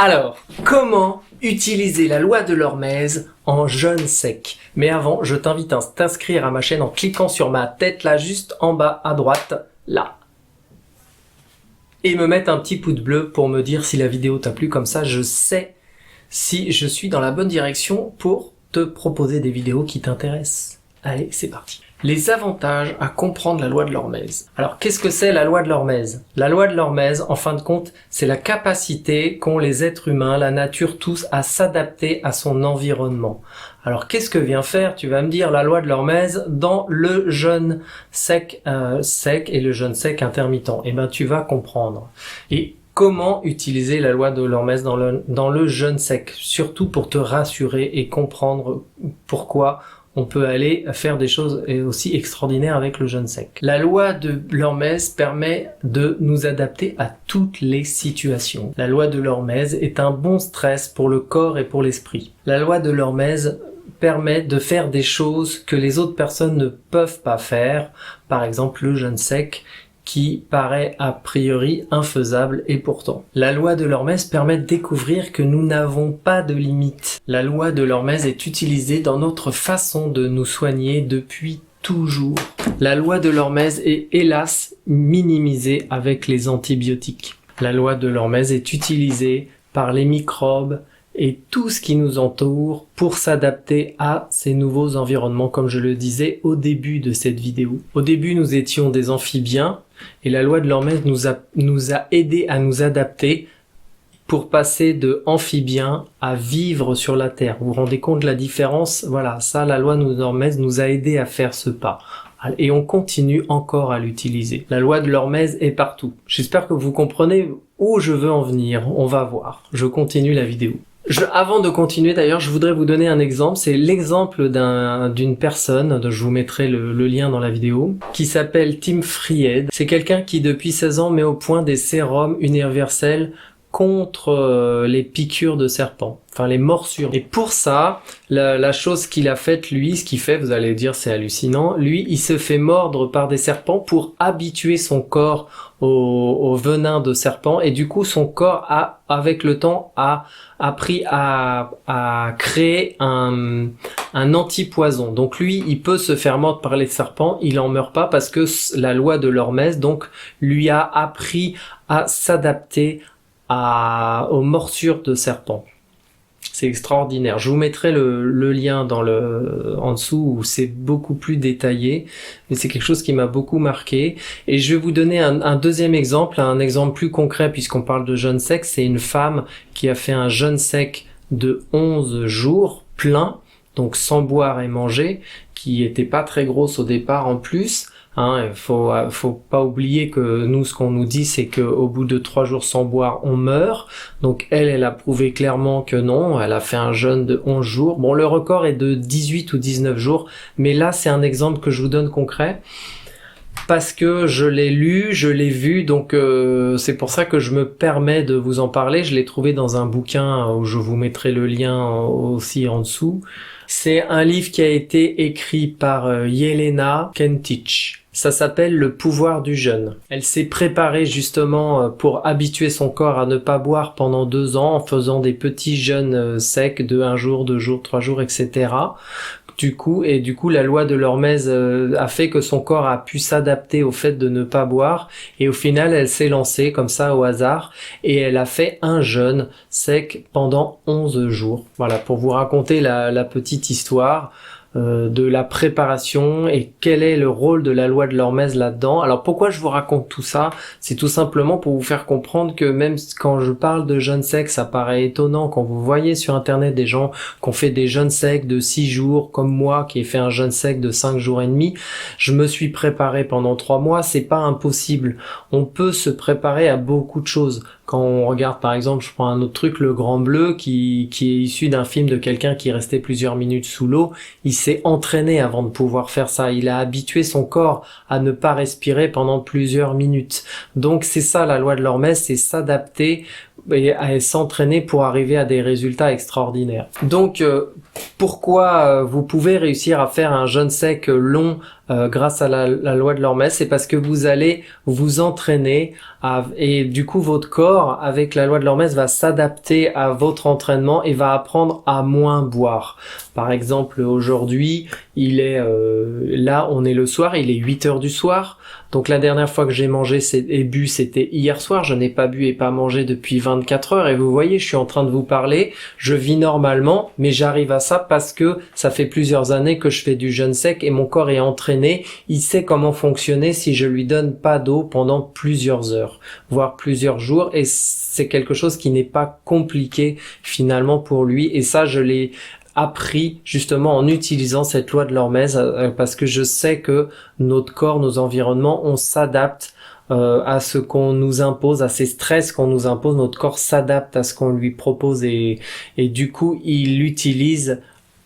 Alors, comment utiliser la loi de l'hormèse en jeûne sec? Mais avant, je t'invite à t'inscrire à ma chaîne en cliquant sur ma tête là, juste en bas à droite, là. Et me mettre un petit pouce bleu pour me dire si la vidéo t'a plu, comme ça je sais si je suis dans la bonne direction pour te proposer des vidéos qui t'intéressent. Allez, c'est parti. Les avantages à comprendre la loi de l'hormèse. Alors, qu'est-ce que c'est la loi de l'hormèse? La loi de l'hormèse, en fin de compte, c'est la capacité qu'ont les êtres humains, la nature tous, à s'adapter à son environnement. Alors, qu'est-ce que vient faire, tu vas me dire, la loi de l'hormèse dans le jeûne sec et le jeûne sec intermittent? Eh ben, tu vas comprendre. Et comment utiliser la loi de l'hormèse dans le jeûne sec? Surtout pour te rassurer et comprendre pourquoi on peut aller faire des choses aussi extraordinaires avec le jeûne sec. La loi de l'hormèse permet de nous adapter à toutes les situations. La loi de l'hormèse est un bon stress pour le corps et pour l'esprit. La loi de l'hormèse permet de faire des choses que les autres personnes ne peuvent pas faire, par exemple le jeûne sec, qui paraît a priori infaisable et pourtant. La loi de l'hormèse permet de découvrir que nous n'avons pas de limites. La loi de l'hormèse est utilisée dans notre façon de nous soigner depuis toujours. La loi de l'hormèse est hélas minimisée avec les antibiotiques. La loi de l'hormèse est utilisée par les microbes et tout ce qui nous entoure pour s'adapter à ces nouveaux environnements, comme je le disais au début de cette vidéo. Au début, nous étions des amphibiens et la loi de l'hormèse nous a aidés à nous adapter pour passer de amphibiens à vivre sur la Terre. Vous vous rendez compte de la différence? Voilà, ça, la loi de l'hormèse nous a aidés à faire ce pas. Et on continue encore à l'utiliser. La loi de l'hormèse est partout. J'espère que vous comprenez où je veux en venir. On va voir. Je continue la vidéo. Avant de continuer d'ailleurs, je voudrais vous donner un exemple. C'est l'exemple d'une personne, je vous mettrai le lien dans la vidéo, qui s'appelle Tim Fried. C'est quelqu'un qui depuis 16 ans met au point des sérums universels contre les piqûres de serpents, enfin les morsures. Et pour ça, la chose qu'il a faite lui, ce qu'il fait, vous allez dire c'est hallucinant, lui il se fait mordre par des serpents pour habituer son corps au venin de serpent, et du coup son corps a, avec le temps, a appris à créer un antipoison. Donc lui, il peut se faire mordre par les serpents, il en meurt pas parce que la loi de l'hormèse donc lui a appris à s'adapter aux morsures de serpents. C'est extraordinaire. Je vous mettrai le lien en dessous où c'est beaucoup plus détaillé, mais c'est quelque chose qui m'a beaucoup marqué. Et je vais vous donner un deuxième exemple, un exemple plus concret puisqu'on parle de jeûne sec. C'est une femme qui a fait un jeûne sec de 11 jours plein, donc sans boire et manger, qui était pas très grosse au départ en plus. Il faut pas oublier que nous, ce qu'on nous dit, c'est qu'au bout de 3 jours sans boire, on meurt. Donc elle a prouvé clairement que non. Elle a fait un jeûne de 11 jours. Bon, le record est de 18 ou 19 jours. Mais là, c'est un exemple que je vous donne concret. Parce que je l'ai lu, je l'ai vu, donc c'est pour ça que je me permets de vous en parler. Je l'ai trouvé dans un bouquin où je vous mettrai le lien aussi en dessous. C'est un livre qui a été écrit par Yelena Kentich. Ça s'appelle Le pouvoir du jeûne. Elle s'est préparée justement pour habituer son corps à ne pas boire pendant 2 ans en faisant des petits jeûnes secs de 1 jour, 2 jours, 3 jours, etc. Du coup, la loi de l'hormèse a fait que son corps a pu s'adapter au fait de ne pas boire, et au final, elle s'est lancée comme ça au hasard, et elle a fait un jeûne sec pendant 11 jours. Voilà, pour vous raconter la petite histoire de la préparation et quel est le rôle de la loi de l'hormèse là-dedans. Alors pourquoi je vous raconte tout ça? C'est tout simplement pour vous faire comprendre que même quand je parle de jeûne sec, ça paraît étonnant quand vous voyez sur internet des gens qui ont fait des jeûnes secs de 6 jours, comme moi qui ai fait un jeûne sec de 5 jours et demi. Je me suis préparé pendant 3 mois, c'est pas impossible. On peut se préparer à beaucoup de choses. Quand on regarde par exemple, je prends un autre truc, Le Grand Bleu, qui est issu d'un film de quelqu'un qui restait plusieurs minutes sous l'eau. Il s'est entraîné avant de pouvoir faire ça. Il a habitué son corps à ne pas respirer pendant plusieurs minutes. Donc c'est ça la loi de l'hormèse, c'est s'adapter et à s'entraîner pour arriver à des résultats extraordinaires. Donc Pourquoi vous pouvez réussir à faire un jeûne sec long grâce à la loi de l'hormèse, c'est parce que vous allez vous entraîner et du coup votre corps avec la loi de l'hormèse va s'adapter à votre entraînement et va apprendre à moins boire. Par exemple, aujourd'hui, il est là, on est le soir, il est 8 heures du soir. Donc la dernière fois que j'ai mangé et bu, c'était hier soir. Je n'ai pas bu et pas mangé depuis 24 heures. Et vous voyez, je suis en train de vous parler. Je vis normalement, mais j'arrive à ça parce que ça fait plusieurs années que je fais du jeûne sec et mon corps est entraîné. Il sait comment fonctionner si je lui donne pas d'eau pendant plusieurs heures, voire plusieurs jours. Et c'est quelque chose qui n'est pas compliqué finalement pour lui. Et ça, je l'ai appris justement en utilisant cette loi de l'hormèse parce que je sais que notre corps, nos environnements, on s'adapte à ce qu'on nous impose, à ces stress qu'on nous impose. Notre corps s'adapte à ce qu'on lui propose et du coup, il l'utilise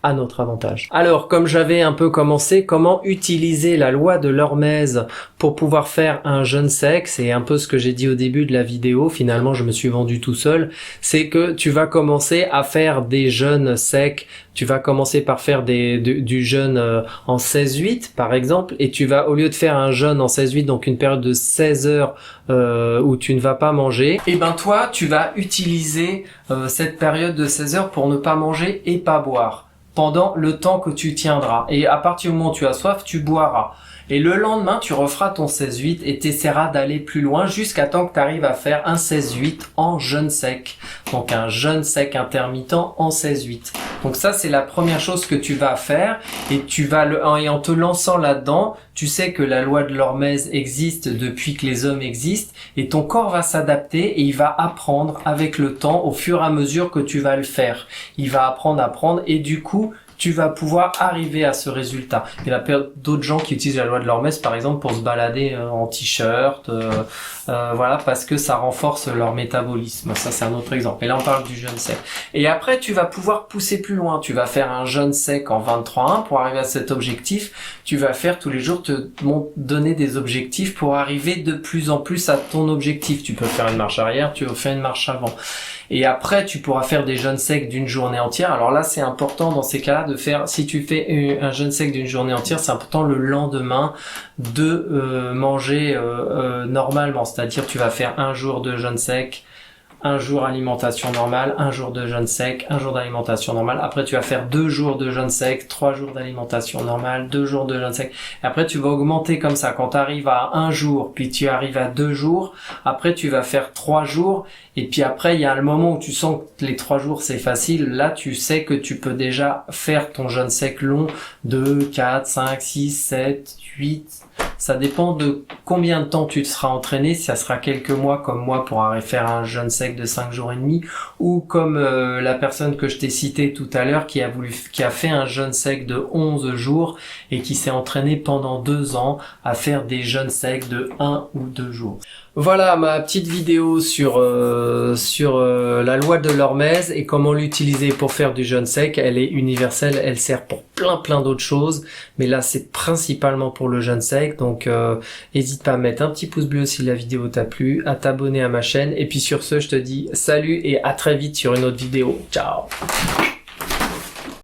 à notre avantage. Alors, comme j'avais un peu commencé, comment utiliser la loi de l'hormèse pour pouvoir faire un jeûne sec, c'est un peu ce que j'ai dit au début de la vidéo, finalement je me suis vendu tout seul, c'est que tu vas commencer à faire des jeûnes secs, tu vas commencer par faire du jeûne en 16-8 par exemple, et tu vas, au lieu de faire un jeûne en 16-8, donc une période de 16 heures où tu ne vas pas manger, et ben toi tu vas utiliser cette période de 16 heures pour ne pas manger et pas boire pendant le temps que tu tiendras. Et à partir du moment où tu as soif, tu boiras. Et le lendemain, tu referas ton 16-8 et tu essaieras d'aller plus loin jusqu'à temps que tu arrives à faire un 16-8 en jeûne sec. Donc un jeûne sec intermittent en 16-8. Donc ça, c'est la première chose que tu vas faire et et en te lançant là-dedans, tu sais que la loi de l'hormèse existe depuis que les hommes existent et ton corps va s'adapter et il va apprendre avec le temps au fur et à mesure que tu vas le faire. Il va apprendre et du coup, tu vas pouvoir arriver à ce résultat. Il y a d'autres gens qui utilisent la loi de l'hormèse, par exemple, pour se balader en t-shirt, voilà, parce que ça renforce leur métabolisme. Ça, c'est un autre exemple. Et là, on parle du jeûne sec. Et après, tu vas pouvoir pousser plus loin. Tu vas faire un jeûne sec en 23-1 pour arriver à cet objectif. Tu vas faire tous les jours, donner des objectifs pour arriver de plus en plus à ton objectif. Tu peux faire une marche arrière, tu peux faire une marche avant. Et après, tu pourras faire des jeûnes secs d'une journée entière. Alors là, c'est important dans ces cas-là de faire, si tu fais un jeûne sec d'une journée entière, c'est important le lendemain de manger normalement. C'est-à-dire, tu vas faire un jour de jeûne sec, un jour alimentation normale, un jour de jeûne sec, un jour d'alimentation normale. Après, tu vas faire 2 jours de jeûne sec, 3 jours d'alimentation normale, 2 jours de jeûne sec. Et après, tu vas augmenter comme ça. Quand tu arrives à 1 jour, puis tu arrives à 2 jours, après, tu vas faire 3 jours. Et puis après, il y a le moment où tu sens que les 3 jours, c'est facile. Là, tu sais que tu peux déjà faire ton jeûne sec long de 4, 5, 6, 7, 8... Ça dépend de combien de temps tu te seras entraîné, si ça sera quelques mois comme moi pour arriver à faire un jeûne sec de 5 jours et demi, ou comme la personne que je t'ai citée tout à l'heure qui a fait un jeûne sec de 11 jours et qui s'est entraîné pendant 2 ans à faire des jeûnes secs de 1 ou 2 jours. Voilà ma petite vidéo sur la loi de l'hormèse et comment l'utiliser pour faire du jeûne sec. Elle est universelle, elle sert pour plein d'autres choses, mais là c'est principalement pour le jeûne sec. Donc n'hésite pas à mettre un petit pouce bleu si la vidéo t'a plu, à t'abonner à ma chaîne et puis sur ce je te dis salut et à très vite sur une autre vidéo. Ciao.